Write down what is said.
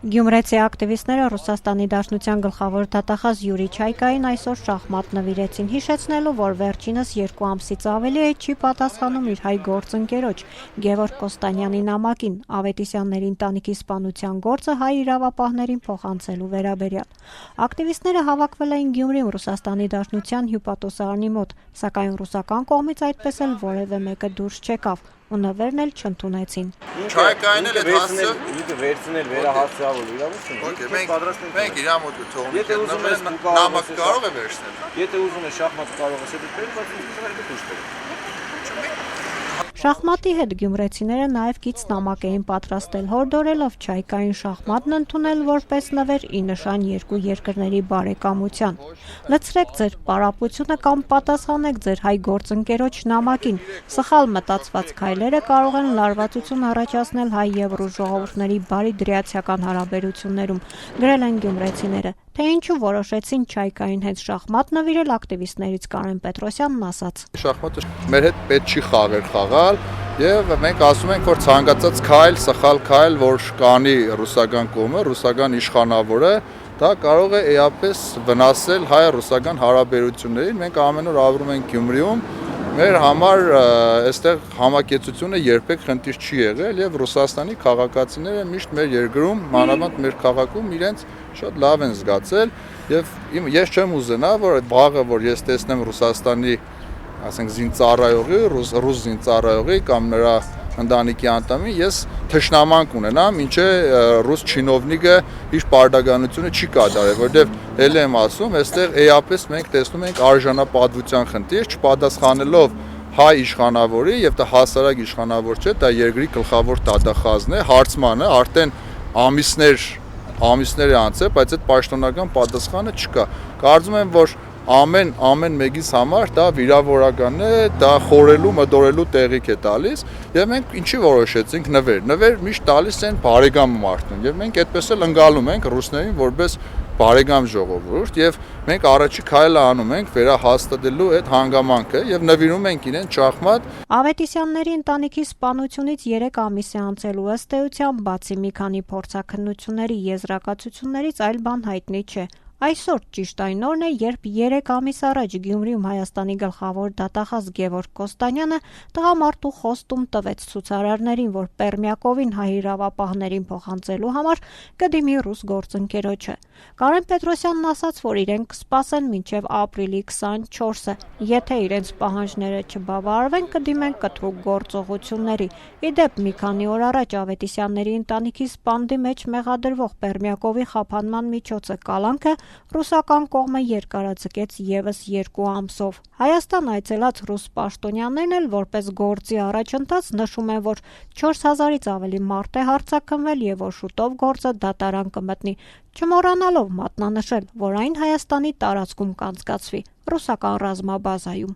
Գյումրեցի ակտիվիստները Ռուսաստանի Դաշնության գլխավոր դատախազ Յուրի Չայկային այսօր շախմատ նվիրեցին, հիշեցնելու, որ վերջինս 2 ամսից ավելի է չի պատասխանում իր հայ գործընկերոջ Գևորգ Կոստանյանի նամակին Ավետիսյանների ընտանիքի սպանության գործը հայ իրավապահներին փոխանցելու վերաբերյալ։ Ակտիվիստները հավաքվել էին Գյումրիում Ռուսաստանի Դաշնության հյուպատոսարանի մոտ, սակայն ռուսական կողմից այդպես էլ որևէ մեկը դուրս չեկավ ու նվերն էլ չընդունեցին։ Չայկային էլ այդ հասցը վերցնել վերահասցրավոր իրավունք մենք իր մոտ թողնենք նամակ կարող է վերցնել։ Եթե ուզում է շախմատ կարող է դեպի բայց դուրս բերել։ Շախմատի հետ գյումրեցիները նաև կից նամակ էին պատրաստել, հորդորելով Չայկային շախմատն ընդունել որպես նվեր ի նշան երկու երկրների բարեկամության։ Լցրեք ձեր պարապությունը կամ պատասխանեք ձեր հայ գործընկերոջ նամակին։ Սխալ մտածված քայլերը կարող են լարվածություն առաջացնել հայ եւ ռուս ժողովուրդների բարի դրիացիական հարաբերություններում, գրել են գյումրեցիները։ Թե ինչու որոշեցին Չայկային հետ շախմատ նվիրել, ակտիվիստներից Կարեն Պետրոսյանն ասաց. Շախմատը մեր հետ պետք չի խաղալ եւ մենք ասում ենք, որ ցանկացած քայլ, սխալ քայլ, որ կանի ռուսական կողմը, ռուսական իշխանավորը, դա կարող է էապես վնասել հայ-ռուսական հարաբերություններին։ Մենք ամեն օր ապրում ենք Գյումրիում, մեր համար այստեղ համակեցությունը երբեք խնդիր չի եղել եւ Ռուսաստանի քաղաքացիները միշտ մեր երկրում, մանավանդ մեր քաղաքում իրենց շատ լավ են զգացել եւ ես չեմ ուզենա, որ այդ վաղը, որ ես տեսնեմ Ռուսաստանի, ասենք, զինծառայողի, ռուս զինծառայողի կամ նրա ընտանիքի անդամի, ես թշնամանք ունենամ, ինչե ռուս չինովնիկը իր պարտականությունը չի կատարել, որտեղ ել եմ ասում, այստեղ էապես մենք տեսնում ենք արժանապատվության խնդիր, չպատասխանելով հայ իշխանավորի եւ դա հասարակ իշխանավոր չէ, դա երկրի գլխավոր դատախազն է, հարցմանը արդեն ամիսներ է անցել, բայց այդ պաշտոնական պատասխանը չկա։ Կարծում եմ, որ ամեն մեկից համար դա վիրավորական է, դա խորելու, մտորելու տեղիք է տալիս եւ մենք ինչի որոշեցինք նվեր միշտ տալիս են բարեկամ մարդուն եւ մենք այդպես էլ ընկալում ենք ռուսներին որպես բարեկամ ժողովուրդ եւ մենք առաջի քայլը անում ենք վերահաստատելու այդ հանգամանքը եւ նվիրում ենք իրեն շախմատ։ Ավետիսյանների ընտանիքի սպանությունից 3 ամիս է անցել ու ըստ էության բացի մի քանի փորձաքննությունների եզրակացություններից այլ բան հայտնի չէ։ Այսօր ճիշտ այն օրն է, երբ 3 ամիս առաջ Գյումրիում Հայաստանի գլխավոր դատախազ Գևորգ Կոստանյանը տղամարդու խոստում տվեց ցուցարարներին, որ Պերմյակովին հայ իրավապահներին փոխանցելու համար կդիմի ռուս գործընկերոջը։ Կարեն Պետրոսյանն ասաց, որ իրենք կսպասեն մինչև ապրիլի 24-ը, եթե իրենց պահանջները չբավարարվեն, կդիմեն կտրուկ գործողությունների։ Իդեպ մի քանի օր առաջ Ավետիսյանների ընտանիքի սպանդի մեջ մեղադրվող Պերմյակովի խափանման միջոցը կալանքը ռուսական կողմը երկարաձգեց եւս 2 ամսով։ Հայաստան այցելած ռուս պաշտոնյաներն էլ որպես գործի առաջընթաց նշում են, որ 4000-ից ավելի մարդ է հարձակվել եւ որ շուտով գործը դատարան կմտնի, չմոռանալով մատնանշել, որ այն Հայաստանի տարածքում կանցկացվի ռուսական ռազմաբազայում։